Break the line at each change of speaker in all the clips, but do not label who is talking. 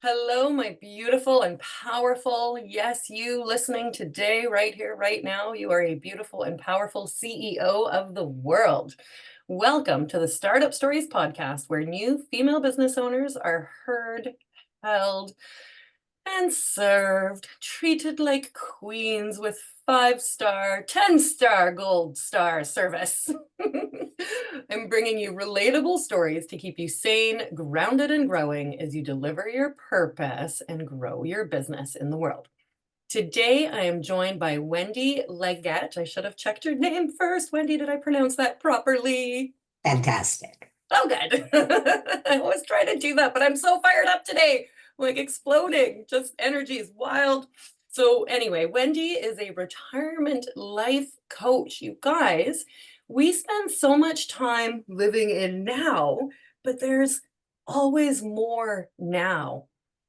Hello, my beautiful and powerful. Yes, you listening today, right here, right now. You are a beautiful and powerful CEO of the world. Welcome to the Startup Stories podcast, where new female business owners are heard, held, and served, treated like queens with 5-star, 10-star, gold star service. I'm bringing you relatable stories to keep you sane, grounded, and growing as you deliver your purpose and grow your business in the world. Today, I am joined by Wendy Leggett. I should have checked your name first. Wendy, did I pronounce that properly?
Fantastic.
Oh, good. I always try to do that, but I'm so fired up today, like exploding. Just energy is wild. So, anyway, Wendy is a retirement life coach. You guys, we spend so much time living in now, but there's always more now.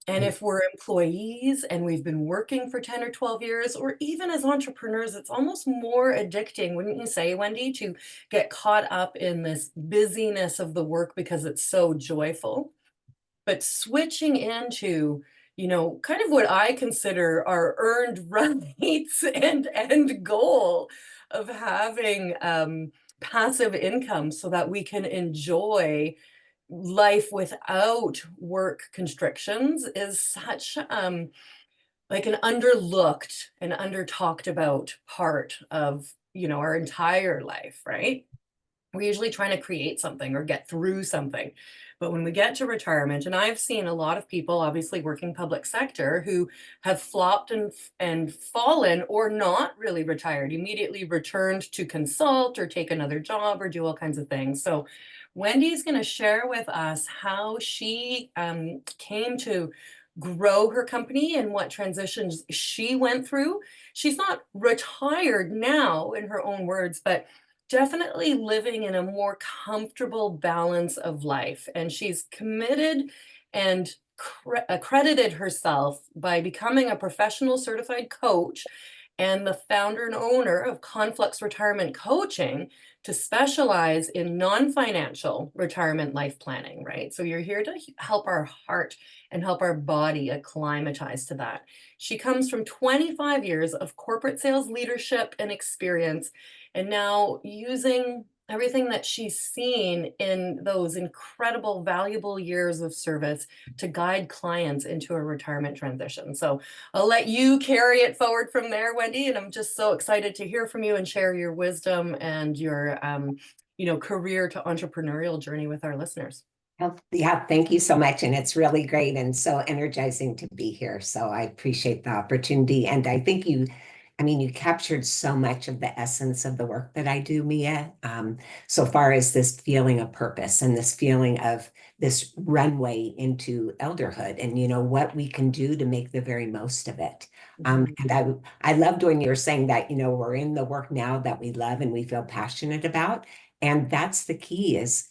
And if we're employees and we've been working for 10 or 12 years, or even as entrepreneurs, it's almost more addicting, wouldn't you say, Wendy, to get caught up in this busyness of the work because it's so joyful. But switching into, kind of what I consider our earned rights and end goal of having passive income so that we can enjoy life without work constrictions is such like an underlooked and under talked about part of our entire life, right? We're usually trying to create something or get through something. But when we get to retirement, and I've seen a lot of people, obviously working public sector, who have flopped and fallen or not really retired, immediately returned to consult or take another job or do all kinds of things. So Wendy's going to share with us how she came to grow her company and what transitions she went through. She's not retired now, in her own words, but definitely living in a more comfortable balance of life. And she's committed and accredited herself by becoming a professional certified coach and the founder and owner of Conflux Retirement Coaching to specialize in non-financial retirement life planning, right? So you're here to help our heart and help our body acclimatize to that. She comes from 25 years of corporate sales leadership and experience, and now using everything that she's seen in those incredible, valuable years of service to guide clients into a retirement transition. So I'll let you carry it forward from there, Wendy. And I'm just so excited to hear from you and share your wisdom and your, career to entrepreneurial journey with our listeners.
Well, yeah, thank you so much. And it's really great and so energizing to be here. So I appreciate the opportunity. And I think you captured so much of the essence of the work that I do, Mia, so far as this feeling of purpose and this feeling of this runway into elderhood and, what we can do to make the very most of it.
Mhm.
And I loved when you were saying that, we're in the work now that we love and we feel passionate about. And that's the key is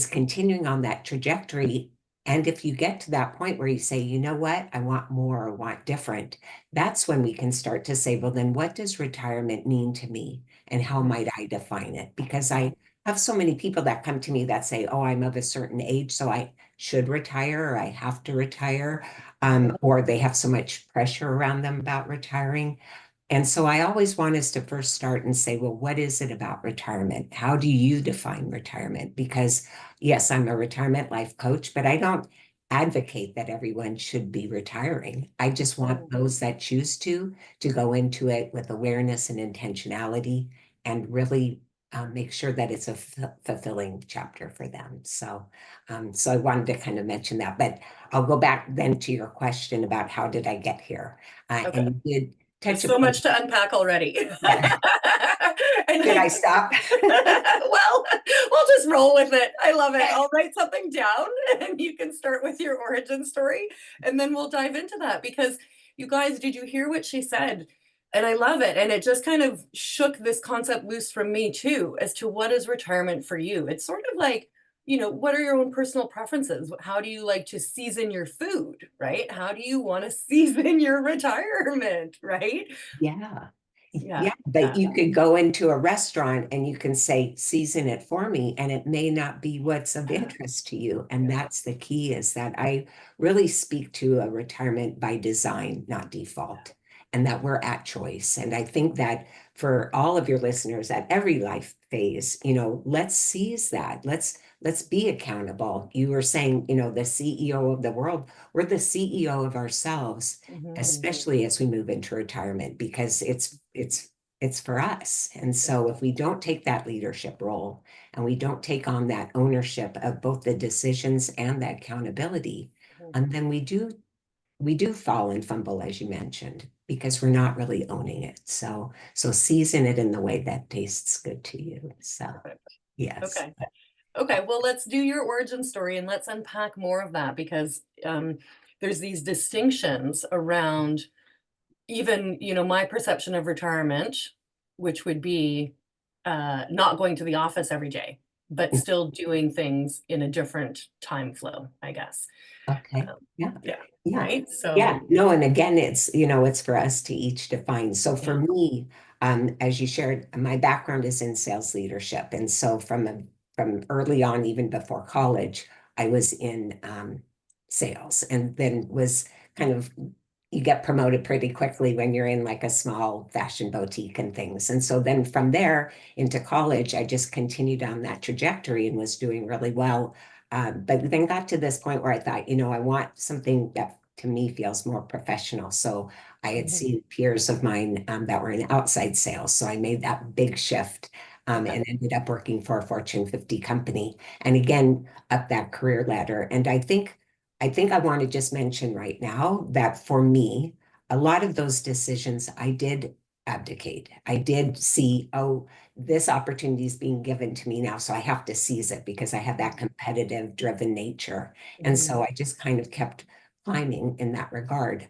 continuing on that trajectory. And if you get to that point where you say, you know what, I want more, I want different, that's when we can start to say, well, then what does retirement mean to me? And how might I define it? Because I have so many people that come to me that say, oh, I'm of a certain age, so I should retire or I have to retire, or they have so much pressure around them about retiring. And so I always want us to first start and say, well, what is it about retirement? How do you define retirement? Because yes, I'm a retirement life coach, but I don't advocate that everyone should be retiring. I just want those that choose to go into it with awareness and intentionality and really make sure that it's a fulfilling chapter for them. So I wanted to kind of mention that, but I'll go back then to your question about how did I get here?
Okay.
And you did
There's
touch
so
upon
much to unpack already.
yeah.
And
Should I stop?
well, we'll just roll with it. I love it. I'll write something down and you can start with your origin story and then we'll dive into that because you guys, did you hear what she said? And I love it. And it just kind of shook this concept loose from me too, as to what is retirement for you. It's sort of like, what are your own personal preferences? How do you like to season your food, right? How do you want to season your retirement, right?
Yeah.
Yeah.
Yeah, but
Yeah.
you could go into a restaurant and you can say, season it for me, and it may not be what's of interest to you. And
Yeah.
that's the key, is that I really speak to a retirement by design, not default, and that we're at choice. And I think that for all of your listeners at every life phase, let's seize that. Let's be accountable. You were saying, the CEO of the world, we're the CEO of ourselves,
Mhm.
especially as we move into retirement, because it's for us. And
Yeah.
so if we don't take that leadership role and we don't take on that ownership of both the decisions and the accountability,
Mhm.
and then we do fall and fumble, as you mentioned, because we're not really owning it. So season it in the way that tastes good to you. So
Perfect.
yes.
Okay. Okay, well, let's do your origin story and let's unpack more of that because there's these distinctions around even, my perception of retirement, which would be not going to the office every day, but still doing things in a different time flow, I guess.
Okay.
Um,
Yeah.
yeah,
Yeah.
right.
Yeah.
So,
No, and again, it's for us to each define. So
yeah.
for me, as you shared, my background is in sales leadership. And so from early on, even before college, I was in sales, and then was kind of, you get promoted pretty quickly when you're in like a small fashion boutique and things. And so then from there into college, I just continued on that trajectory and was doing really well. But then got to this point where I thought, I want something that to me feels more professional. So I had
Mhm.
seen peers of mine that were in outside sales. So I made that big shift,
Okay.
and ended up working for a Fortune 50 company. And again, up that career ladder. And I think I want to just mention right now that for me, a lot of those decisions I did abdicate. I did see, oh, this opportunity is being given to me now, so I have to seize it because I have that competitive, driven nature. And
Mhm.
so I just kind of kept climbing in that regard.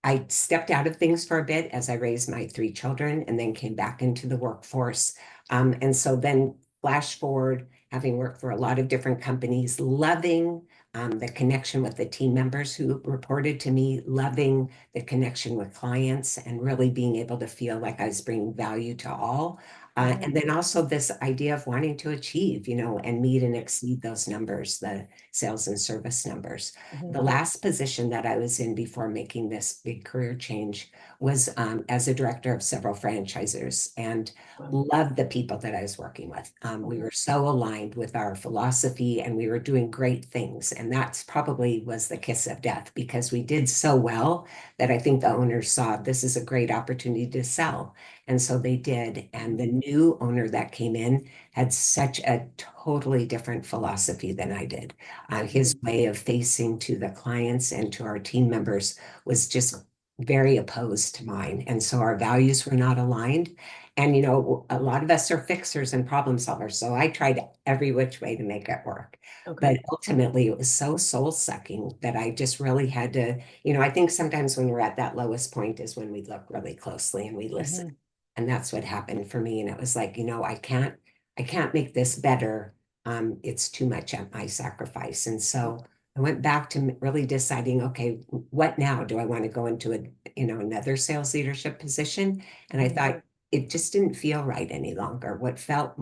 I stepped out of things for a bit as I raised my three children and then came back into the workforce. And so then flash forward, having worked for a lot of different companies, loving the connection with the team members who reported to me, loving the connection with clients, and really being able to feel like I was bringing value to all.
Mhm.
And then also this idea of wanting to achieve, and meet and exceed those numbers, the sales and service numbers.
Mhm.
The last position that I was in before making this big career change was as a director of several franchisers, and
Wow.
loved the people that I was working with. We
Mhm.
were so aligned with our philosophy and we were doing great things. And that's probably was the kiss of death, because we did so well that I think the owners saw this is a great opportunity to sell. And so they did. And the new owner that came in had such a totally different philosophy than I did. His
Mhm.
way of facing to the clients and to our team members was just very opposed to mine. And so our values were not aligned. And, a lot of us are fixers and problem solvers. So I tried every which way to make it work.
Okay.
But ultimately, it was so soul sucking that I just really had to, I think sometimes when we're at that lowest point is when we look really closely and we listen.
Mhm.
And that's what happened for me. And it was like, I can't make this better. It's too much at my sacrifice. And so I went back to really deciding, okay, what now? Do I want to go into another sales leadership position? And I
Mhm.
thought it just didn't feel right any longer. What felt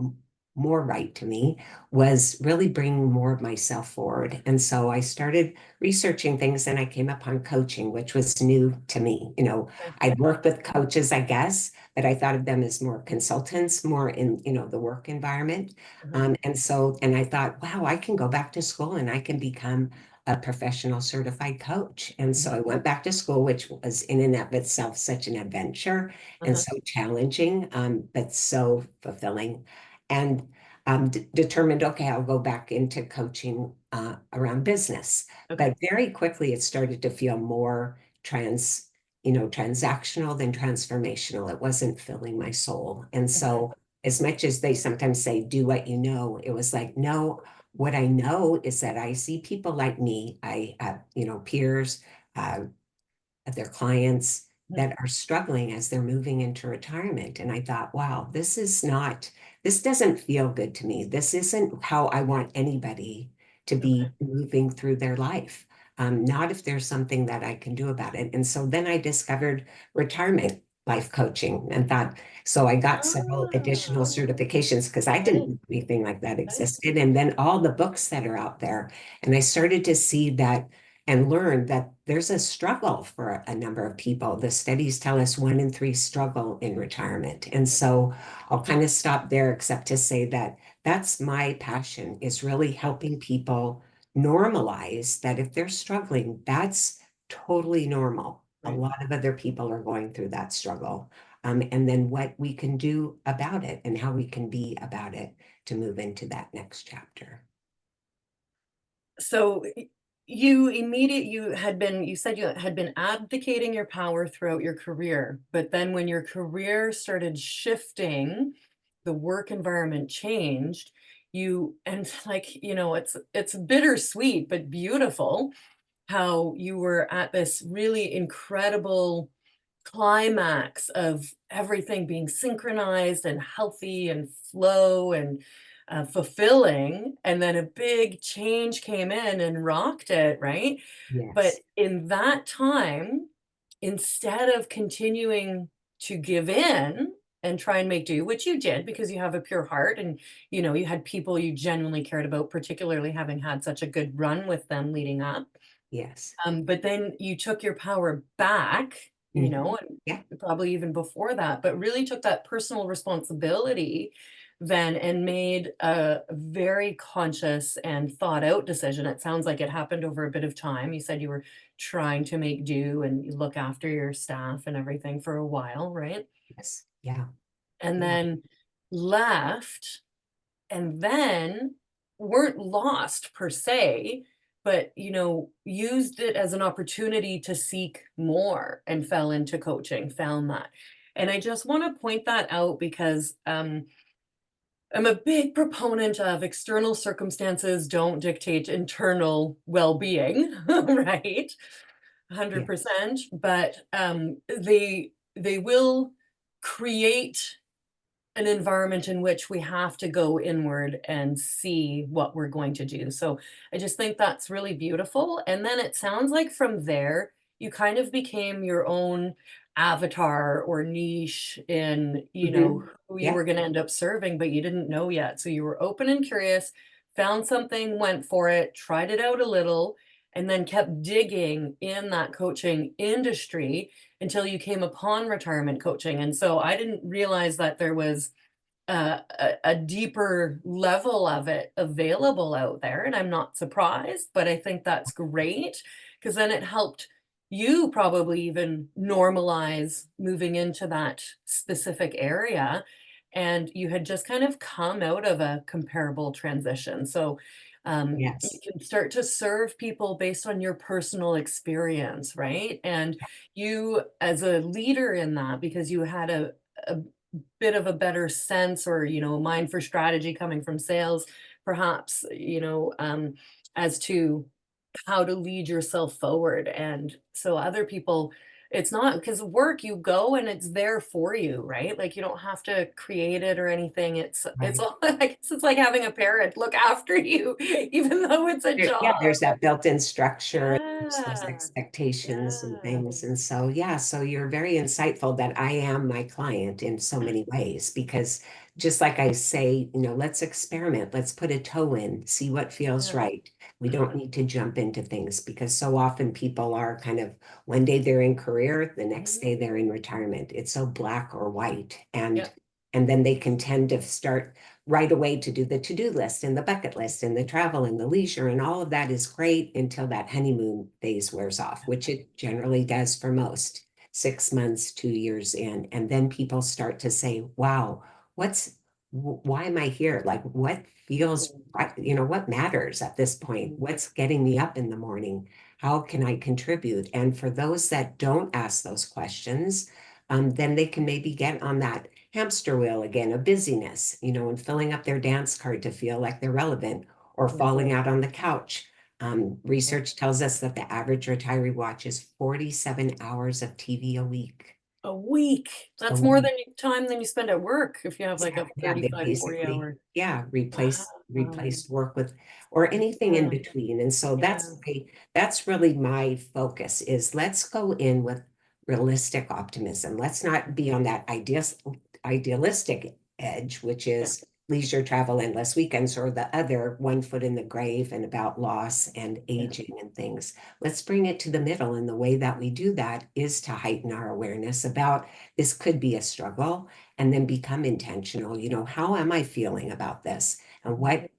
more right to me was really bringing more of myself forward. And so I started researching things, and I came upon coaching, which was new to me.
Okay.
I'd worked with coaches, I guess, but I thought of them as more consultants, more in, the work environment.
Uh-huh.
And I thought, wow, I can go back to school and I can become a professional certified coach. And so
Mhm.
I went back to school, which was in and of itself such an adventure and
Uh-huh.
so challenging, but so fulfilling. And determined, okay, I'll go back into coaching around business.
Okay.
But very quickly, it started to feel more transactional than transformational. It wasn't filling my soul. And
Mhm.
so as much as they sometimes say, do what you know, it was like, no, what I know is that I see people like me. I have, peers, uh, of their clients
Mhm.
that are struggling as they're moving into retirement. And I thought, wow, this doesn't feel good to me. This isn't how I want anybody to
Okay.
be moving through their life. Not if there's something that I can do about it. And so then I discovered retirement life coaching and thought, so I got several additional
Ah,
certifications because I didn't
right,
know anything like that
right.
existed. And then all the books that are out there. And I started to see that and learn that there's a struggle for a number of people. The studies tell us 1 in 3 struggle in retirement. And so I'll kind of stop there, except to say that that's my passion, is really helping people normalize that if they're struggling, that's totally normal. A
Right.
lot of other people are going through that struggle. And then what we can do about it and how we can be about it to move into that next chapter.
So you said you had been abdicating your power throughout your career, but then when your career started shifting, the work environment changed, and like, it's bittersweet but beautiful how you were at this really incredible climax of everything being synchronized and healthy and flow and fulfilling. And then a big change came in and rocked it, right? But
Yes.
in that time, instead of continuing to give in and try and make do, which you did because you have a pure heart and you had people you genuinely cared about, particularly having had such a good run with them leading up.
Yes.
But then you took your power back,
Mhm. Yeah.
and probably even before that, but really took that personal responsibility then and made a very conscious and thought out decision. It sounds like it happened over a bit of time. You said you were trying to make do and you look after your staff and everything for a while, right?
Yes. Yeah.
And
Yeah.
then left and then weren't lost per se, but used it as an opportunity to seek more and fell into coaching, found that. And I just want to point that out because I'm a big proponent of external circumstances don't dictate internal well-being, right?
Yeah.
100%, but they will create an environment in which we have to go inward and see what we're going to do. So I just think that's really beautiful. And then it sounds like from there, you kind of became your own avatar or niche in,
Mhm.
who you
Yeah.
were going to end up serving, but you didn't know yet. So you were open and curious, found something, went for it, tried it out a little, and then kept digging in that coaching industry until you came upon retirement coaching. And so I didn't realize that there was a deeper level of it available out there. And I'm not surprised, but I think that's great because then it helped you probably even normalize moving into that specific area. And you had just kind of come out of a comparable transition. So you
Yes.
can start to serve people based on your personal experience, right? And you, as a leader in that, because you had a bit of a better sense or a mind for strategy coming from sales perhaps as to how to lead yourself forward. And so other people, it's not because work, you go and it's there for you, right? Like you don't have to create it or anything. It's
Right.
all I guess it's like having a parent look after you even though it's a
Yeah,
job.
there's that built-in structure, there's those
Yeah,
expectations and
yeah,
things. And so, yeah, so you're very insightful that I am my client in so many ways because just like I say, let's experiment, let's put a toe in, see what feels
yeah,
right. We don't need to jump into things because so often people are kind of one day they're in career, the next
mhm,
day they're in retirement. It's so black or white.
yeah,
And then they can tend to start right away to do the to-do list and the bucket list and the travel and the leisure and all of that is great until that honeymoon phase wears off, which it generally does for most, 6 months, 2 years in. And then people start to say, wow, why am I here? Like what feels
mhm,
right, what matters at this point?
mhm,
What's getting me up in the morning? How can I contribute? And for those that don't ask those questions, then they can maybe get on that hamster wheel again of busyness, and filling up their dance card to feel like they're relevant or falling
mhm,
out on the couch. Research tells us that the average retiree watches 47 hours of TV a week.
A week.
A
That's more
week.
time than you spend at work if you have like
Yeah,
a
yeah, they
35, 40
basically,
hour.
yeah,
Wow.
replace work with or anything in
Yeah,
between. And so
yeah.
that's really my focus is let's go in with realistic optimism. Let's not be on that idealistic edge, which
Yeah.
is leisure travel, endless weekends, or the other one foot in the grave and about loss and
Yeah.
aging and things. Let's bring it to the middle. And the way that we do that is to heighten our awareness about this could be a struggle, and then become intentional. How am I feeling about this? And what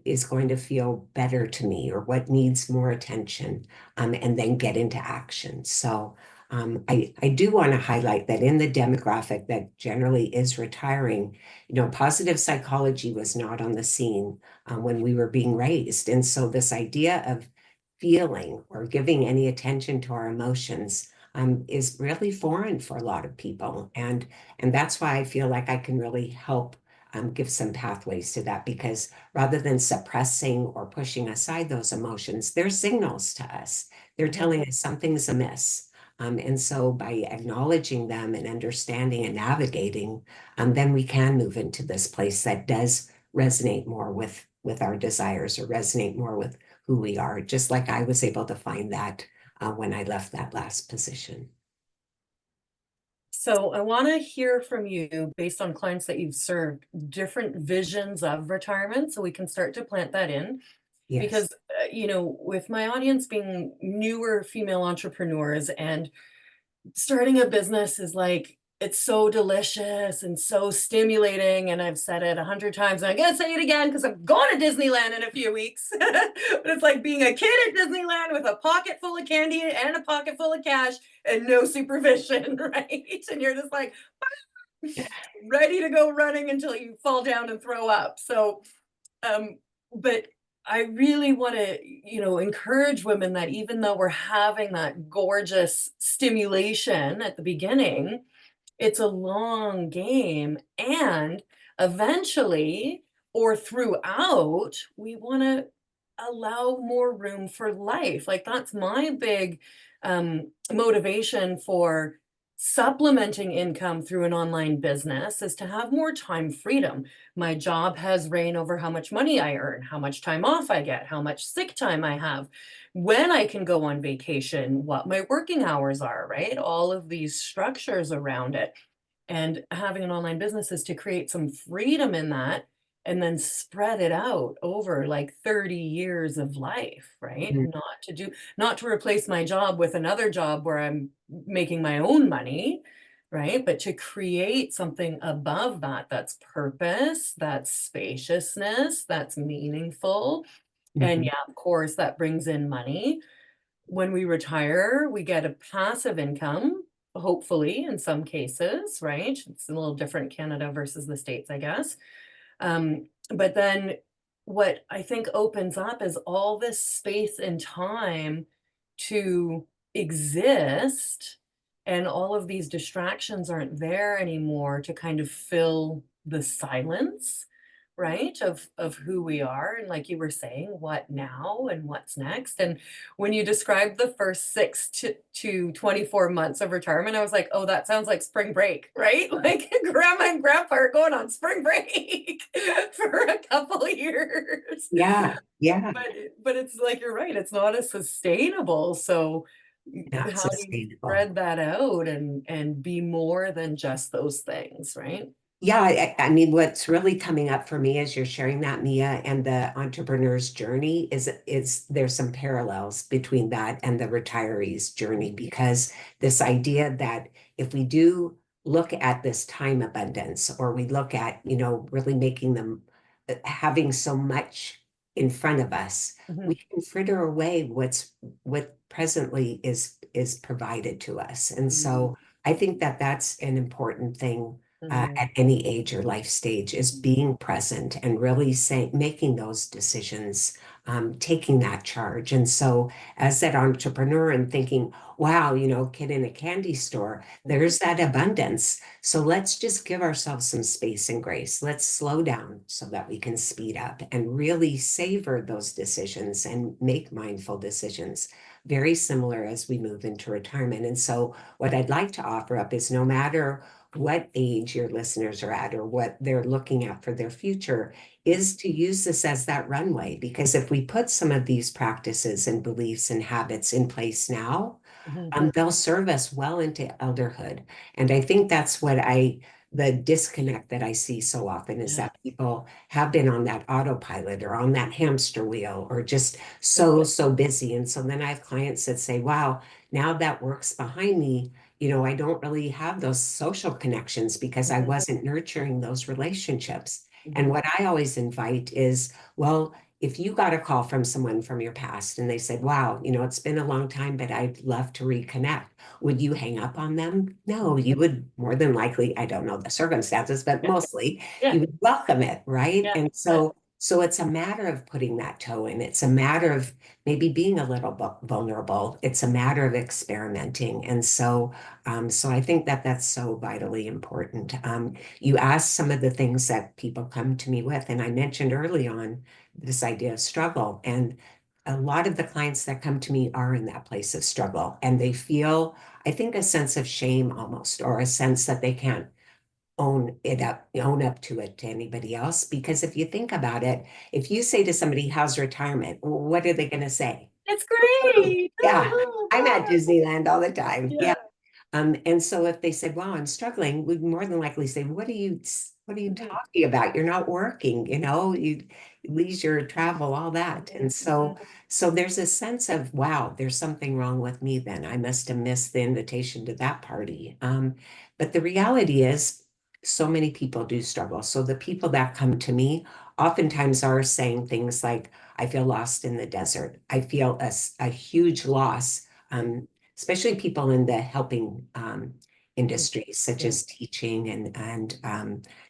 is going to feel better to me, or what needs more attention, and then get into action. So I do want to highlight that in the demographic that generally is retiring, positive psychology was not on the scene when we were being raised. And so this idea of feeling or giving any attention to our emotions is really foreign for a lot of people. And that's why I feel like I can really help give some pathways to that, because rather than suppressing or pushing aside those emotions, they're signals to us. They're
Mhm.
telling us something's amiss. And so by acknowledging them and understanding and navigating, then we can move into this place that does resonate more with our desires, or resonate more with who we are, just like I was able to find that when I left that last position.
So I want to hear from you, based on clients that you've served, different visions of retirement so we can start to plant that in.
Yes.
Because, with my audience being newer female entrepreneurs, and starting a business is like, it's so delicious and so stimulating. And I've said it 100 times, and I'm going to say it again because I'm going to Disneyland in a few weeks. But it's like being a kid at Disneyland with a pocket full of candy and a pocket full of cash and no supervision, right? And you're just like ready to go running until you fall down and throw up. So, um, but I really want to, encourage women that even though we're having that gorgeous stimulation at the beginning, it's a long game. And eventually, or throughout, we want to allow more room for life. Like, that's my big motivation for supplementing income through an online business, is to have more time freedom. My job has reign over how much money I earn, how much time off I get, how much sick time I have, when I can go on vacation, what my working hours are, right? All of these structures around it. And having an online business is to create some freedom in that, and then spread it out over like 30 years of life, right?
Mhm.
Not to replace my job with another job where I'm making my own money, right? But to create something above that, that's purpose, that's spaciousness, that's meaningful. And
Mhm.
yeah, of course, that brings in money. When we retire, we get a passive income, hopefully, in some cases, right? It's a little different Canada versus the States, I guess. But then what I think opens up is all this space and time to exist, and all of these distractions aren't there anymore to kind of fill the silence, right? Of who we are, and like you were saying, what now and what's next. And when you described the first 6 to 24 months of retirement, I was like, oh, that sounds like spring break, right? Like grandma and grandpa are going on spring break for a couple of years.
Yeah, yeah,
But it's like, you're right, it's not as sustainable. So
not
how do you
sustainable.
spread that out and be more than just those things, right?
Yeah, I mean, what's really coming up for me as you're sharing that, Mia, and the entrepreneur's journey is there's some parallels between that and the retiree's journey, because this idea that if we do look at this time abundance, or we look at, really making them having so much in front of us, we
Mhm.
can fritter away what presently is provided to us. And
Mhm.
so I think that that's an important thing
Mhm.
at any age or life stage, is being present and really making those decisions, taking that charge. And so, as that entrepreneur and thinking, wow, kid in a candy store, there's that abundance. So let's just give ourselves some space and grace. Let's slow down so that we can speed up and really savor those decisions and make mindful decisions. Very similar as we move into retirement. And so, what I'd like to offer up is, no matter what age your listeners are at or what they're looking at for their future, is to use this as that runway. Because if we put some of these practices and beliefs and habits in place now,
Mhm.
they'll serve us well into elderhood. And I think that's the disconnect that I see so often is
Yeah.
that people have been on that autopilot or on that hamster wheel or just
Yeah.
so busy. And so then I have clients that say, wow, now that work's behind me, I don't really have those social connections because I
Mhm.
wasn't nurturing those relationships. And
Mhm.
what I always invite is, well, if you got a call from someone from your past and they said, wow, it's been a long time, but I'd love to reconnect, would you hang up on them? No,
Mhm.
you would more than likely, I don't know the circumstances, but
Yeah.
mostly
Yeah.
you would welcome it, right?
Yeah.
And
Yeah.
so it's a matter of putting that toe in. It's a matter of maybe being a little vulnerable. It's a matter of experimenting. And so I think that that's so vitally important. You asked some of the things that people come to me with, and I mentioned early on this idea of struggle. And a lot of the clients that come to me are in that place of struggle and they feel, I think, a sense of shame almost, or a sense that they can't own up to it to anybody else. Because if you think about it, if you say to somebody, how's retirement? What are they going to say?
It's
"Woo-hoo."
great.
Yeah,
Oh,
I'm at
wow.
Disneyland all the time.
Yeah.
Yeah. And so if they said, wow, I'm struggling, we'd more than likely say, what are you
Mhm.
talking about? You're not working, you leisure, travel, all that.
Mhm.
And so,
Mhm.
so there's a sense of, wow, there's something wrong with me then. I must have missed the invitation to that party. But the reality is, so many people do struggle. So the people that come to me oftentimes are saying things like, I feel lost in the desert. I feel a huge loss. Especially people in the helping
Mhm.
industries such
Yeah.
as teaching and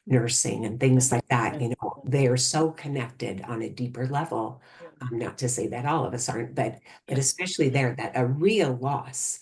nursing and things like that.
Yeah.
They are so connected on a deeper level.
Yeah.
Not to say that all of us aren't, but
Yeah.
especially there, that a real loss.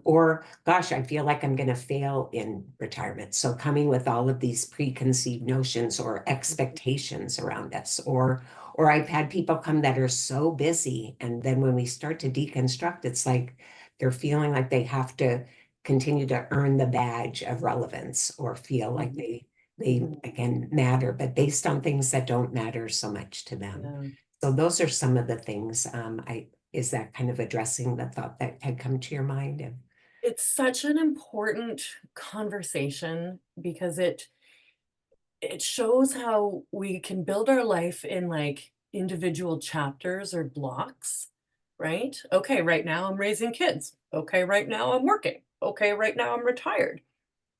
Or gosh, I feel like I'm going to fail in retirement. So coming with all of these preconceived notions or
Mhm.
expectations around us, or I've had people come that are so busy, and then when we start to deconstruct, it's like they're feeling like they have to continue to earn the badge of relevance or feel like
Mhm.
they
Mhm.
again matter, but based on things that don't matter so much to them.
Yeah.
So those are some of the things. I Is that kind of addressing the thought that had come to your mind?
It's such an important conversation because it shows how we can build our life in like individual chapters or blocks, right? Okay, right now I'm raising kids. Okay, right now I'm working. Okay, right now I'm retired.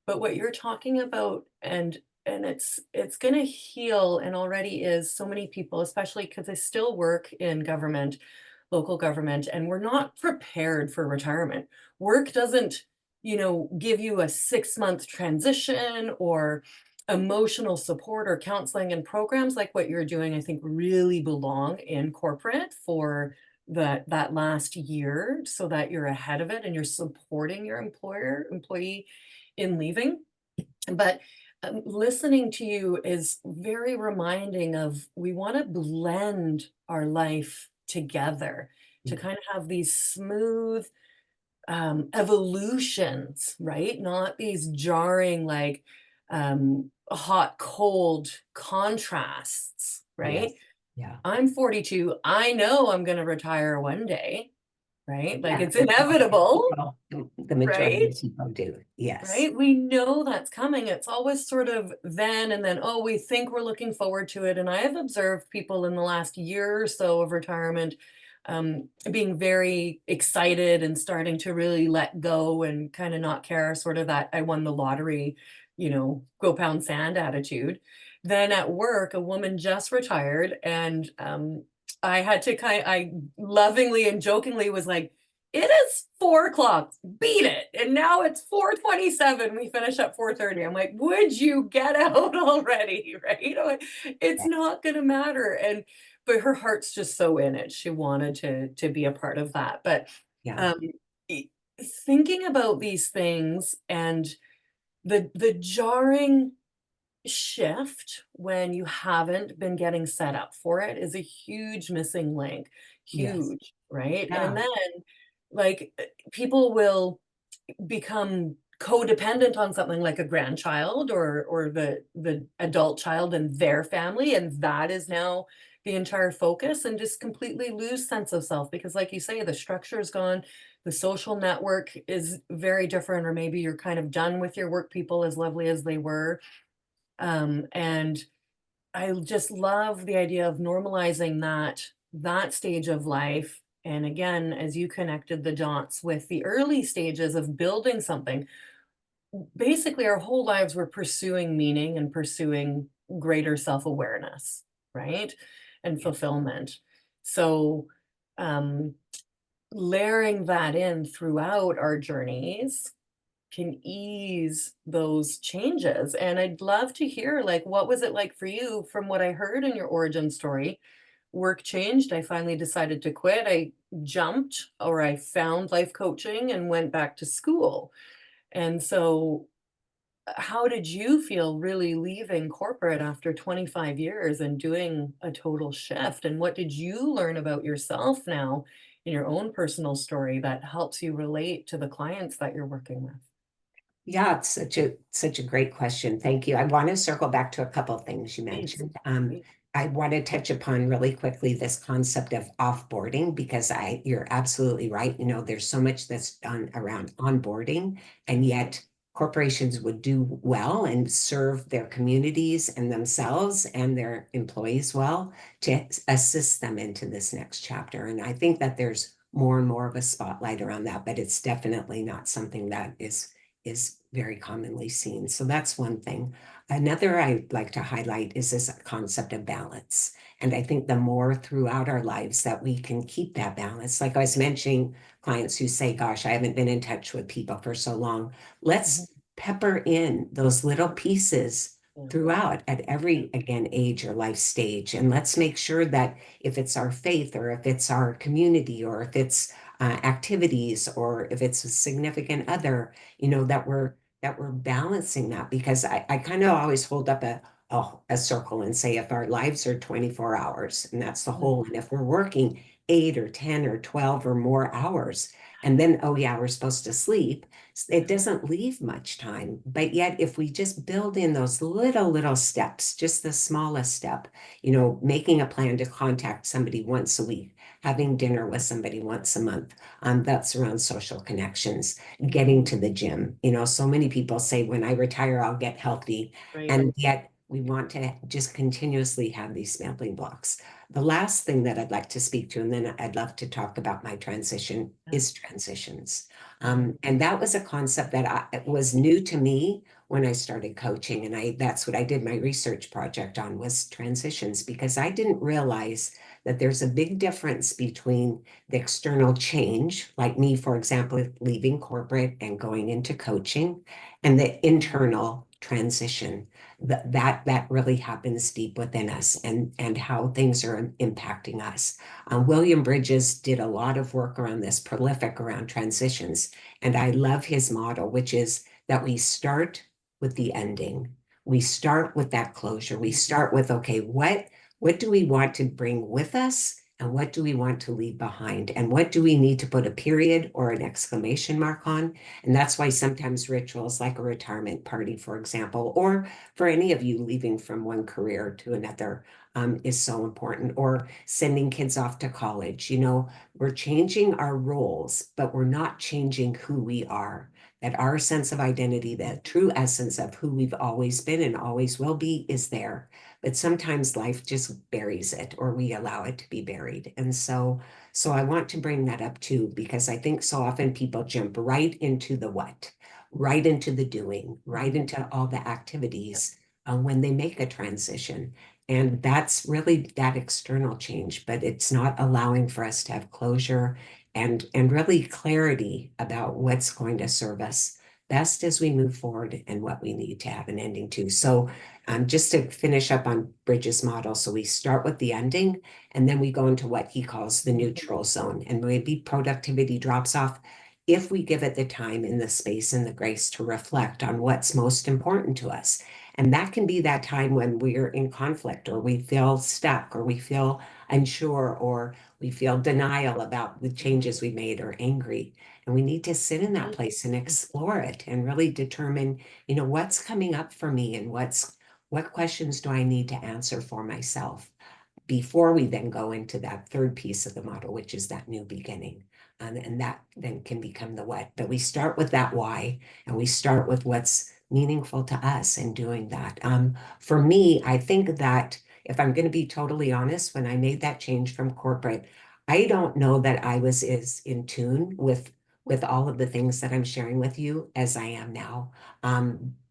But what you're talking about and it's going to heal and already is so many people, especially because I still work in government, local government, and we're not prepared for retirement. Work doesn't, give you a 6-month transition or emotional support or counseling and programs like what you're doing, I think really belong in corporate for that last year so that you're ahead of it and you're supporting your employee in leaving. But listening to you is very reminding of we want to blend our life together to kind of have these smooth evolutions, right? Not these jarring, like hot, cold contrasts,
Yes.
right?
Yeah.
I'm 42. I know I'm going to retire one day, right? Like
Yeah.
it's
And most
inevitable,
people, the majority
right?
of people do. Yes.
Right? We know that's coming. It's always sort of then and then, oh, we think we're looking forward to it. And I have observed people in the last year or so of retirement being very excited and starting to really let go and kind of not care, sort of that I won the lottery, go pound sand attitude. Then at work, a woman just retired and I had to I lovingly and jokingly was like, it is 4 o'clock. Beat it. And now it's 4:27. We finish at 4:30. I'm like, would you get out already? Right? I'm like, it's not gonna matter. And but her heart's just so in it. She wanted to be a part of that. But
Yeah.
um e- thinking about these things and the jarring shift when you haven't been getting set up for it is a huge missing link.
Yes.
Huge, right? And
Yeah.
then like people will become codependent on something like a grandchild or the adult child and their family, and that is now the entire focus and just completely lose sense of self because like you say, the structure is gone, the social network is very different, or maybe you're kind of done with your work people as lovely as they were. And I just love the idea of normalizing that stage of life. And again, as you connected the dots with the early stages of building something, basically our whole lives we're pursuing meaning and pursuing greater self-awareness, right? And fulfillment. So um layering that in throughout our journeys can ease those changes. And I'd love to hear, like, what was it like for you? From what I heard in your origin story, work changed. I finally decided to quit. I jumped, or I found life coaching and went back to school. And so how did you feel really leaving corporate after 25 years and doing a total shift? And what did you learn about yourself now in your own personal story that helps you relate to the clients that you're working with?
Yeah, it's such a great question. Thank you. I want to circle back to a couple of things you
Please.
mentioned.
Please.
I want to touch upon really quickly this concept of offboarding because you're absolutely right. You know, there's so much that's done around onboarding, and yet corporations would do well and serve their communities and themselves and their employees well to assist them into this next chapter. And I think that there's more and more of a spotlight around that, but it's definitely not something that is very commonly seen. So that's one thing. Another I'd like to highlight is this concept of balance. And I think the more throughout our lives that we can keep that balance, like I was mentioning, clients who say, gosh, I haven't been in touch with people for so long.
Mhm.
Let's pepper in those little pieces
Yeah.
throughout at
Yeah.
every, again, age or life stage. And let's make sure that if it's our faith or if it's our community or if it's activities or if it's a significant other, you know, that we're balancing that because I kind of always hold up a circle and say if our lives are 24 hours and that's the
Mhm.
whole, and if we're working 8 or 10 or 12 or more hours, and then, oh yeah, we're supposed to sleep, it doesn't leave much time. But yet, if we just build in those little steps, just the smallest step, you know, making a plan to contact somebody once a week, having dinner with somebody once a month, that's around social connections, getting to the gym. You know, so many people say, when I retire, I'll get healthy.
Right.
And yet we want to just continuously have these stumbling blocks. The last thing that I'd like to speak to, and then I'd love to talk about my transition,
Yeah.
is transitions.
Mhm.
And that was a concept that it was new to me when I started coaching. And that's what I did my research project on was transitions, because I didn't realize that there's a big difference between the external change, like me, for example, leaving corporate and going into coaching, and the internal transition that really happens deep within us and how things are impacting us. William Bridges did a lot of work around this, prolific around transitions, and I love his model, which is that we start with the ending. We start with that closure. We start with, okay, what do we want to bring with us? And what do we want to leave behind? And what do we need to put a period or an exclamation mark on? And that's why sometimes rituals like a retirement party, for example, or for any of you leaving from one career to another, is so important. Or sending kids off to college. You know, we're changing our roles, but we're not changing who we are. That our sense of identity, that true essence of who we've always been and always will be, is there. But sometimes life just buries it, or we allow it to be buried. And so I want to bring that up too, because I think so often people jump right into the what, right into the doing, right
Mhm.
into all the
Yep.
activities when they make a transition. And that's really that external change, but it's not allowing for us to have closure and really clarity about what's going to serve us best as we move forward and what we need to have an ending to. So just to finish up on Bridges' model, so we start with the ending, and then we go into what he calls the neutral zone, and maybe productivity drops off if we give it the time and the space and the grace to reflect on what's most important to us. And that can be that time when we're in conflict, or we feel stuck, or we feel unsure, or we feel denial about the changes we made, or angry. And we need to sit in that
Mhm.
place and
Mhm.
explore it and really determine, you know, what's coming up for me and what questions do I need to answer for myself? before we then go into that third piece of the model, which is that new beginning. And that then can become the what. But we start with that why, and we start with what's meaningful to us in doing that. For me, I think that if I'm going to be totally honest, when I made that change from corporate, I don't know that I was as in tune with all of the things that I'm sharing with you as I am now.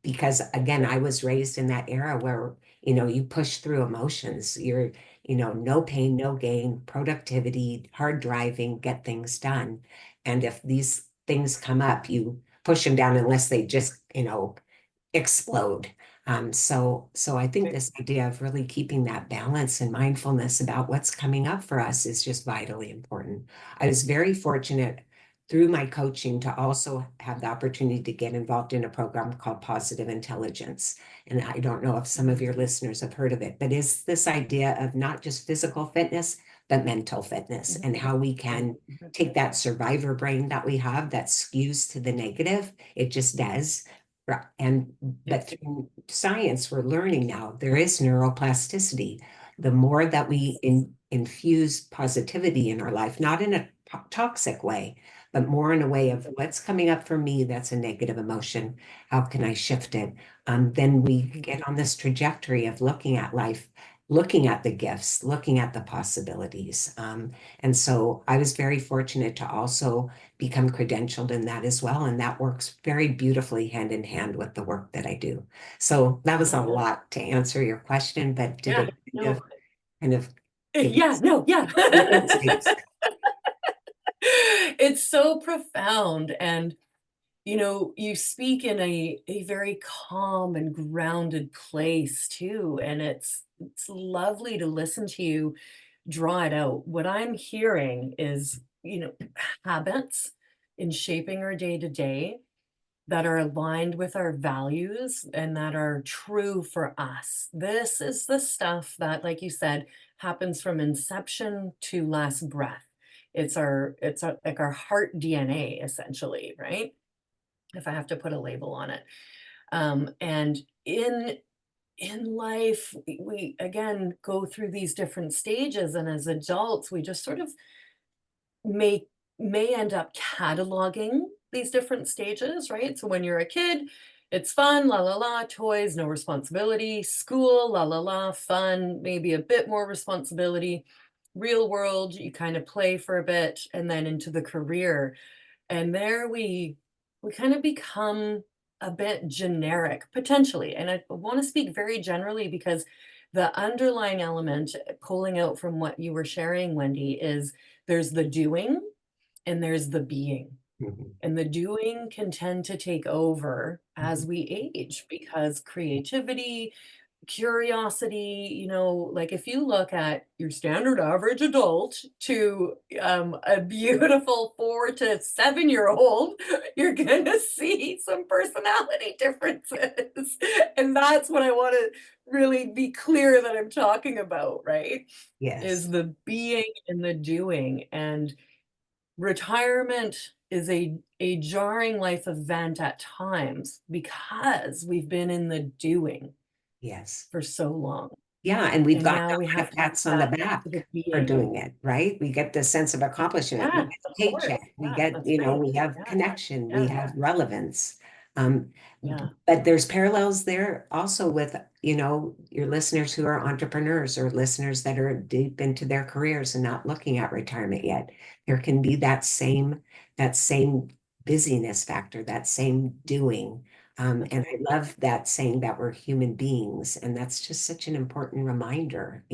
Because again, I was raised in that era where, you push through emotions. You're, no pain, no gain, productivity, hard driving, get things done. And if these things come up, you push them down unless they just, explode. So I think this idea of really keeping that balance and mindfulness about what's coming up for us is just vitally important. I was very fortunate through my coaching to also have the opportunity to get involved in a program called Positive Intelligence. And I don't know if some of your listeners have heard of it, but it's this idea of not just physical fitness, but mental fitness, and how we can take that survivor brain that we have that skews to the negative. It just does. But through science, we're learning now there is neuroplasticity. The more that we infuse positivity in our life, not in a toxic way, but more in a way of what's coming up for me that's a negative emotion. How can I shift it? Then we get on this trajectory of looking at life, looking at the gifts, looking at the possibilities. And so I was very fortunate to also become credentialed in that as well. And that works very beautifully hand in hand with the work that I do. So that was a lot to answer your question, but did it kind of give you some insights?
It's so profound. And, you speak in a very calm and grounded place too. And it's lovely to listen to you draw it out. What I'm hearing is, habits in shaping our day to day that are aligned with our values and that are true for us. This is the stuff that, like you said, happens from inception to last breath. It's our like our heart DNA essentially, right? If I have to put a label on it. And in life, we again go through these different stages, and as adults, we just sort of may may end up cataloging these different stages, right? So when you're a kid, it's fun, la la la, toys, no responsibility, school, la la la, fun, maybe a bit more responsibility. Real world, you kind of play for a bit, and then into the career. And there we kind of become a bit generic potentially. And I want to speak very generally because the underlying element, pulling out from what you were sharing, Wendy, is there's the doing and there's the being.
Mhm.
And the doing can tend to take over
Mhm.
as we age because creativity, curiosity, like if you look at your standard average adult to a beautiful 4 to 7 year old, you're gonna see some personality differences. And that's what I want to really be clear that I'm talking about, right?
Yes,
Is the being and the doing. And retirement is a jarring life event at times because we've been in the doing
yes.
for so long,
Yeah, and we've
and
gotten
now we
a lot
have
of
to
pats on the
get back to the
back for
being.
doing it, right? We get this sense of accomplishment. We
Yes,
get a
of course.
paycheck. We
Yeah,
get,
that's right.
we have
Yeah,
connection. We
yeah,
have relevance. Um,
yeah.
but there's parallels there also with, your listeners who are entrepreneurs or listeners that are deep into their careers and not looking at retirement yet. There can be that same busyness factor, that same doing. And I love that saying that we're human beings. And that's just such an important reminder,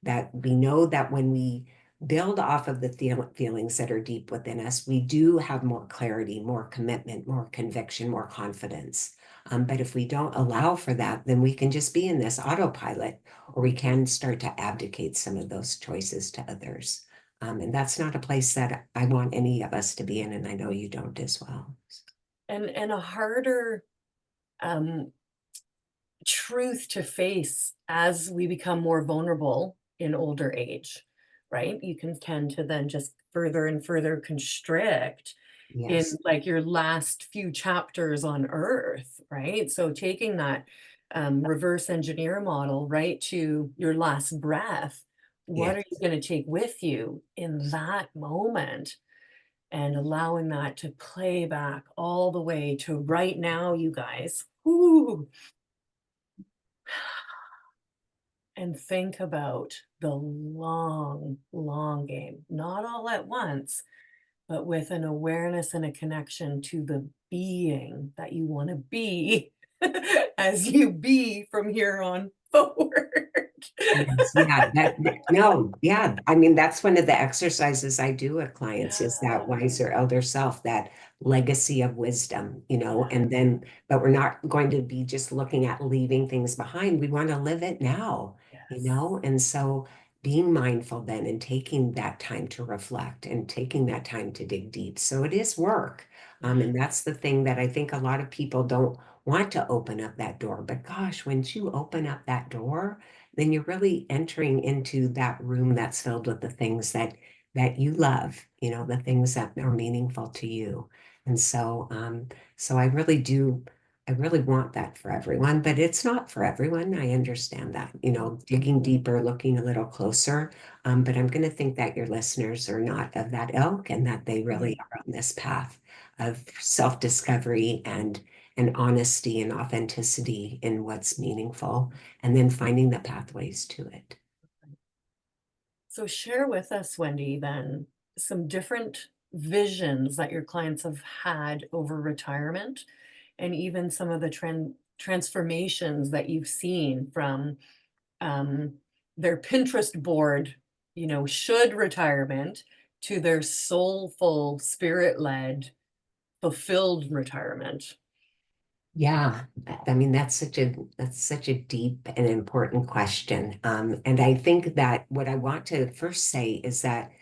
that we know that when we build off of the feelings that are deep within us, we do have more clarity, more commitment, more conviction, more confidence. But if we don't allow for that, then we can just be in this autopilot, or we can start to abdicate some of those choices to others. And that's not a place that I want any of us to be in, and I know you don't as well.
And a harder um, truth to face as we become more vulnerable in older age, right? You can tend to then just further and further constrict in
Yes.
like your last few chapters on earth, right? So taking that reverse engineer model right to your last breath. What
Yeah.
are you going to take with you in that moment? And allowing that to play back all the way to right now, you guys. Whoo, and think about the long, long game, not all at once, but with an awareness and a connection to the being that you want to be as you be from here on forward.
Yes, yeah, no, yeah. I mean, that's one of the exercises I do with clients is that
Yeah,
wiser elder self, that legacy of wisdom,
yeah,
and then, but we're not going to be just looking at leaving things behind. We want to live it now,
yes.
and so being mindful then and taking that time to reflect and taking that time to dig deep. So it is work.
Yeah.
And that's the thing that I think a lot of people don't want to open up that door. But gosh, once you open up that door, then you're really entering into that room that's filled with the things that you love, the things that are meaningful to you. And so I really want that for everyone, but it's not for everyone. I understand that, digging deeper, looking a little closer. But I'm going to think that your listeners are not of that ilk and that they really are on this path of self-discovery and honesty and authenticity in what's meaningful and then finding the pathways to it.
So share with us, Wendy, then some different visions that your clients have had over retirement and even some of the transformations that you've seen from um, their Pinterest board, should retirement to their soulful, spirit-led, fulfilled retirement.
Yeah, I mean that's such a deep and important question. And I think that what I want to first say is that,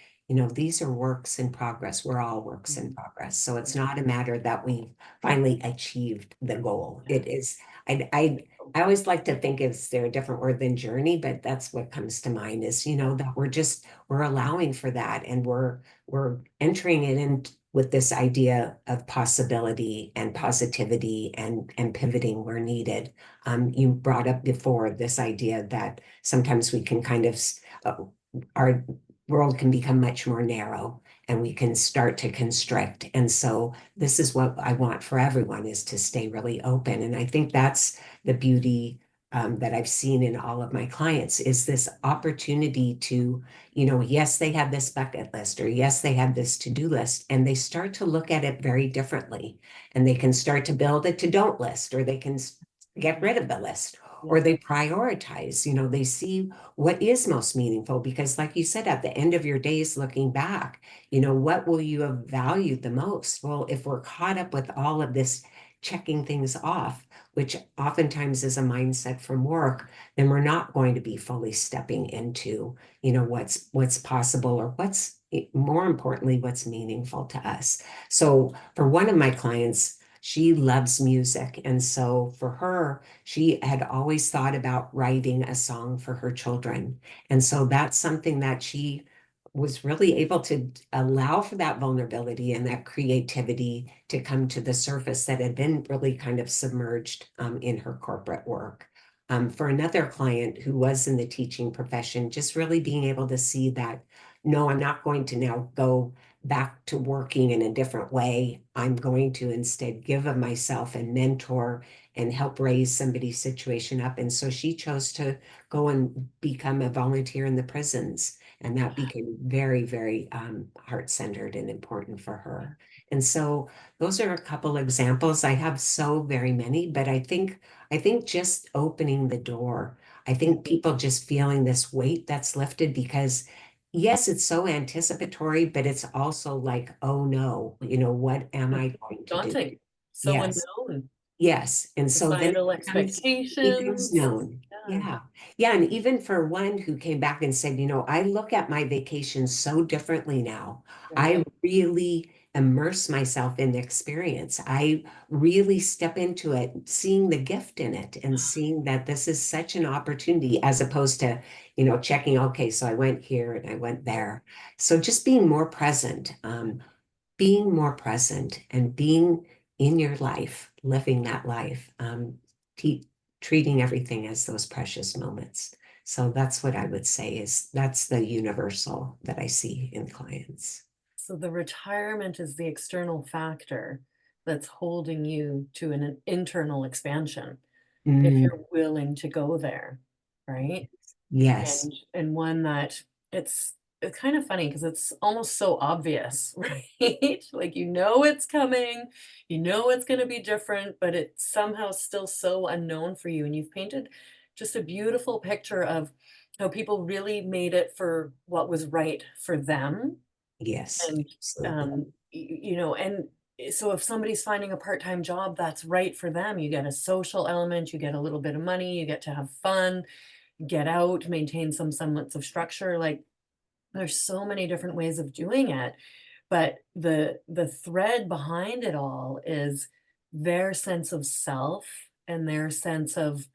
these are works in progress. We're all works in
Mhm.
progress. So it's not a matter that we've finally achieved the goal. It is, I always like to think is there a different word than journey, but that's what comes to mind is, that we're allowing for that and we're entering it in with this idea of possibility and positivity and pivoting where needed. You brought up before this idea that sometimes we can kind of our world can become much more narrow and we can start to constrict. And so this is what I want for everyone is to stay really open. And I think that's the beauty that I've seen in all of my clients is this opportunity to, yes, they have this bucket list or yes, they have this to-do list and they start to look at it very differently and they can start to build a to-don't list or they can get rid of the list or
Yeah.
they prioritize, they see what is most meaningful because like you said, at the end of your days looking back, what will you have valued the most? Well, if we're caught up with all of this checking things off, which oftentimes is a mindset from work, then we're not going to be fully stepping into, what's possible or what's more importantly, what's meaningful to us. So for one of my clients, she loves music. And so for her, she had always thought about writing a song for her children. And so that's something that she was really able to allow for that vulnerability and that creativity to come to the surface that had been really kind of submerged in her corporate work. For another client who was in the teaching profession, just really being able to see that, no, I'm not going to now go back to working in a different way. I'm going to instead give of myself and mentor and help raise somebody's situation up. And so she chose to go and become a volunteer in the prisons. And that became very, very heart-centered and important for her. And so those are a couple examples. I have so very many, but I think just opening the door, I think people just feeling this weight that's lifted because yes, it's so anticipatory, but it's also like, oh no, what am I going to do?
Daunting. So
Yes.
unknown.
Yes. And so then
Societal
it becomes
expectations.
known.
Yeah.
Yeah. Yeah. And even for one who came back and said, I look at my vacation so differently now.
Right.
I really immerse myself in the experience. I really step into it, seeing the gift in it and seeing that this is such an opportunity as opposed to, checking, okay, so I went here and I went there. So just being more present and being in your life, living that life, te treating everything as those precious moments. So that's what I would say is that's the universal that I see in clients.
So the retirement is the external factor that's holding you to an internal expansion if
Mm,
you're willing to go there, right?
yes,
And one that it's kind of funny because it's almost so obvious, right? Like you know it's coming, you know it's going to be different, but it's somehow still so unknown for you. And you've painted just a beautiful picture of how people really made it for what was right for them.
yes,
And
absolutely.
you know, and so if somebody's finding a part-time job that's right for them, you get a social element, you get a little bit of money, you get to have fun, get out, maintain some semblance of structure. Like there's so many different ways of doing it, but the thread behind it all is their sense of self and their sense of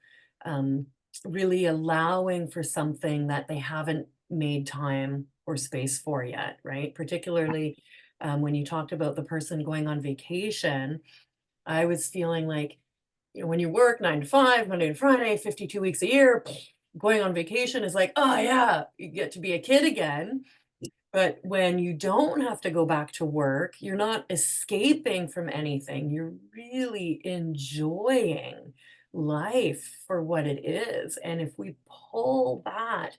um, really allowing for something that they haven't made time or space for yet, right? Particularly when you talked about the person going on vacation, I was feeling like, you know, when you work 9 to 5, Monday to Friday, 52 weeks a year, going on vacation is like, oh yeah, you get to be a kid again. But when you don't have to go back to work, you're not escaping from anything. You're really enjoying life for what it is. And if we pull that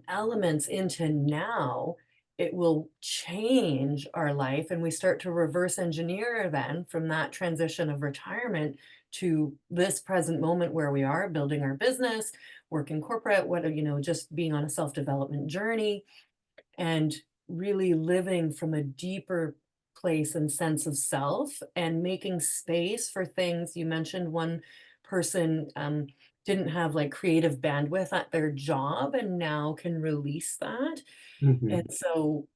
elements into now, it will change our life. And we start to reverse engineer then from that transition of retirement to this present moment where we are building our business, working corporate, what, you know, just being on a self development journey and really living from a deeper place and sense of self and making space for things. You mentioned one person didn't have like creative bandwidth at their job and now can release that. And
Mhm.
so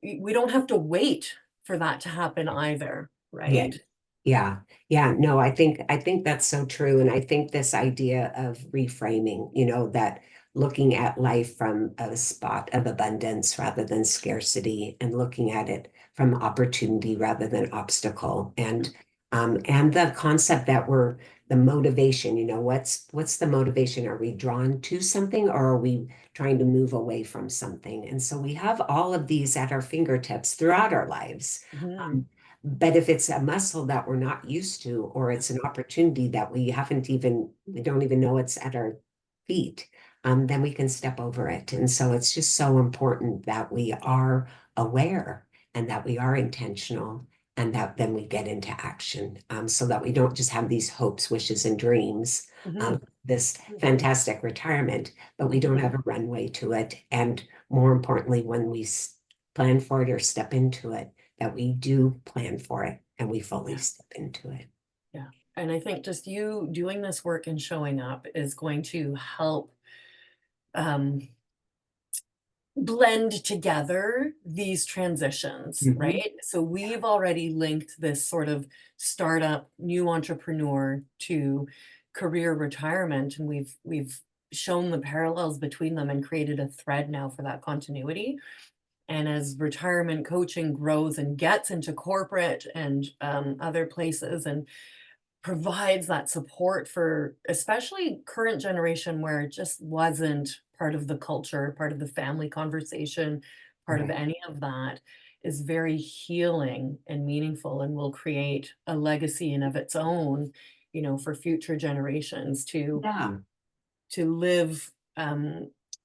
we don't have to wait for that to happen either,
Yeah.
right?
Yeah. Yeah. No, I think that's so true. And I think this idea of reframing, that looking at life from a spot of abundance rather than scarcity and looking at it from opportunity rather than obstacle. And the concept that we're the motivation, what's the motivation? Are we drawn to something or are we trying to move away from something? And so we have all of these at our fingertips throughout our lives.
Mhm.
Um, but if it's a muscle that we're not used to, or it's an opportunity that we don't even know it's at our feet, then we can step over it. And so it's just so important that we are aware and that we are intentional and that then we get into action so that we don't just have these hopes, wishes, and dreams,
Mhm.
this fantastic retirement, but we don't
Mhm.
have a runway to it. And more importantly, when we plan for it or step into it, that we do plan for it and we fully
Yeah.
step into it.
Yeah. And I think just you doing this work and showing up is going to help um, blend together these transitions,
Mhm.
right? So we've already linked this sort of startup new entrepreneur to career retirement, and we've shown the parallels between them and created a thread now for that continuity. And as retirement coaching grows and gets into corporate and other places and provides that support for especially current generation where it just wasn't part of the culture, part of the family conversation, part of
Right.
any of that is very healing and meaningful and will create a legacy in of its own, you know, for future generations
Yeah.
to live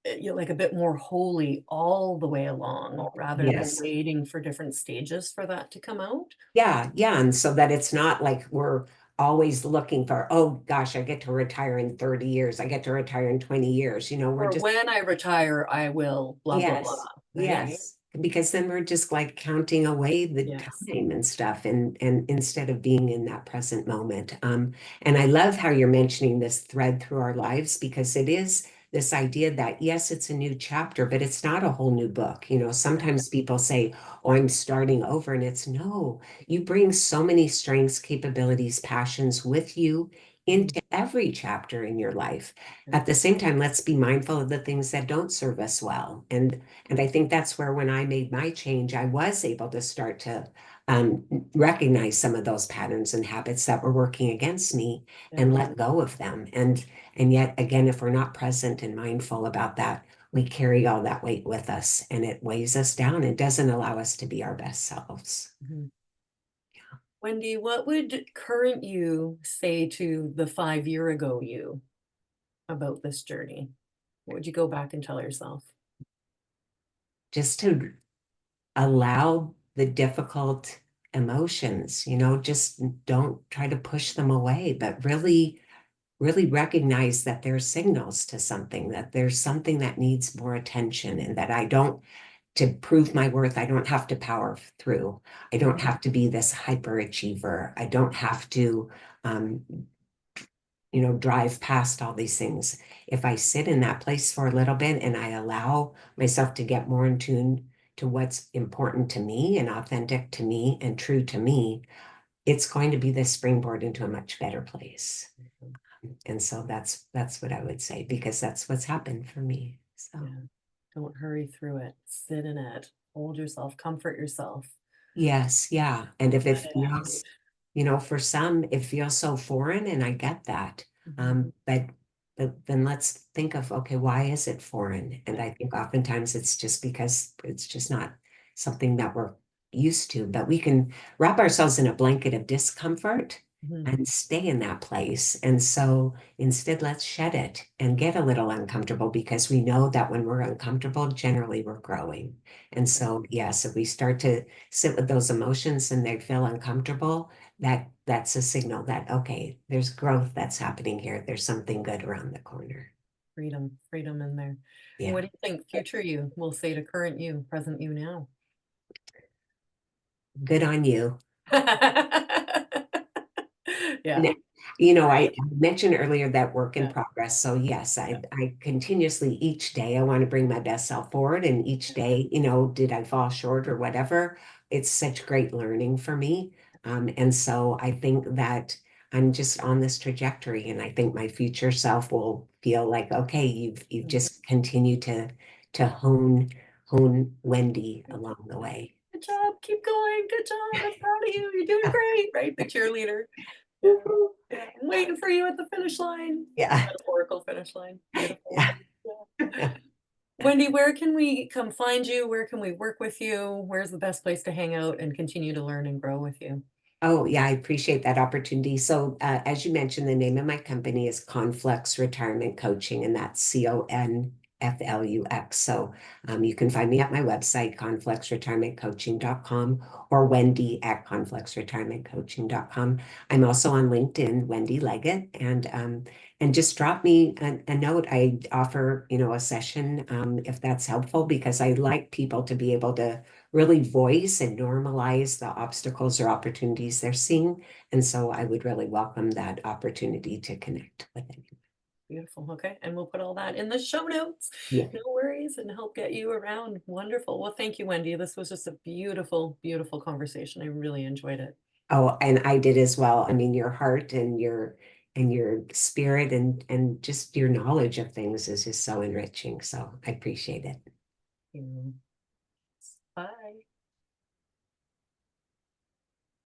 you know, like a bit more wholly all the way along rather than
Yes.
waiting for different stages for that to come out.
Yeah. Yeah. And so that it's not like we're always looking for, oh gosh, I get to retire in 30 years. I get to retire in 20 years. We're
Or
just
when I retire, I will blah, blah, blah,
yes,
right?
yes. Because then we're just like counting away the
Yes.
time and stuff and instead of being in that present moment. And I love how you're mentioning this thread through our lives because it is this idea that yes, it's a new chapter, but it's not a whole new book. Sometimes people say, oh, I'm starting over, and it's no, you bring so many strengths, capabilities, passions with you into every chapter in your life.
Yeah.
At the same time, let's be mindful of the things that don't serve us well. And I think that's where when I made my change, I was able to start to recognize some of those patterns and habits that were working against me and let go of them. And yet again, if we're not present and mindful about that, we carry all that weight with us and it weighs us down. It doesn't allow us to be our best selves.
Mhm. Wendy, what would current you say to the 5 year ago you about this journey? What would you go back and tell yourself?
Just to allow the difficult emotions, just don't try to push them away, but really, really recognize that there's signals to something, that there's something that needs more attention, and that I don't, to prove my worth, I don't have to power through. I don't have to be this hyperachiever. I don't have to, um, drive past all these things. If I sit in that place for a little bit and I allow myself to get more in tune to what's important to me and authentic to me and true to me, it's going to be the springboard into a much better place. And so that's what I would say, because that's what's happened for me. So
Yeah. Don't hurry through it. Sit in it. Hold yourself. Comfort yourself.
yes, yeah. And if it
Let it
feels,
out.
for some, it feels so foreign, and I get that.
Mhm.
But then let's think of, okay, why is it foreign? And
Yeah.
I think oftentimes it's just because it's just not something that we're used to. But we can wrap ourselves in a blanket of discomfort
Mhm.
and stay in that place. And so instead, let's shed it and get a little uncomfortable, because we know that when we're uncomfortable, generally we're growing. And so, yes, if we start to sit with those emotions and they feel uncomfortable, that's a signal that, okay, there's growth that's happening here. There's something good around the corner.
Freedom, freedom in there. And what
Yeah.
do you think future you will say to current you, present you now?
Good on you.
Yeah.
N- I mentioned earlier that work in
Yeah.
progress. So yes,
Yeah.
I continuously each day I want to bring my best self forward. And each day, did I fall short or whatever? It's such great learning for me. And so I think that I'm just on this trajectory, and I think my future self will feel like, okay, you've
Mhm.
just continued to hone Wendy along the way.
Good job. Keep going. Good job. I'm proud of you. You're doing great. Right? The cheerleader. Yeah.
Woohoo.
Yeah. I'm waiting for you at the finish line.
Yeah.
Metaphorical finish line. Beautiful.
Yeah.
Yeah. Wendy, where can we come find you? Where can we work with you? Where's the best place to hang out and continue to learn and grow with you?
Oh, yeah, I appreciate that opportunity. So, as you mentioned, the name of my company is Conflux Retirement Coaching, and that's Conflux. So, you can find me at my website, confluxretirementcoaching.com, or Wendy at confluxretirementcoaching.com. I'm also on LinkedIn, Wendy Leggett, and just drop me a note. I offer, a session, if that's helpful, because I like people to be able to really voice and normalize the obstacles or opportunities they're seeing. And so I would really welcome that opportunity to connect with anyone.
Beautiful. Okay. And we'll put all that in the show notes.
Yeah.
No worries, and help get you around. Wonderful. Well, thank you, Wendy. This was just a beautiful, beautiful conversation. I really enjoyed it.
Oh, and I did as well. I mean, your heart and your spirit and just your knowledge of things is just so enriching. So I appreciate it.
Mm. Bye.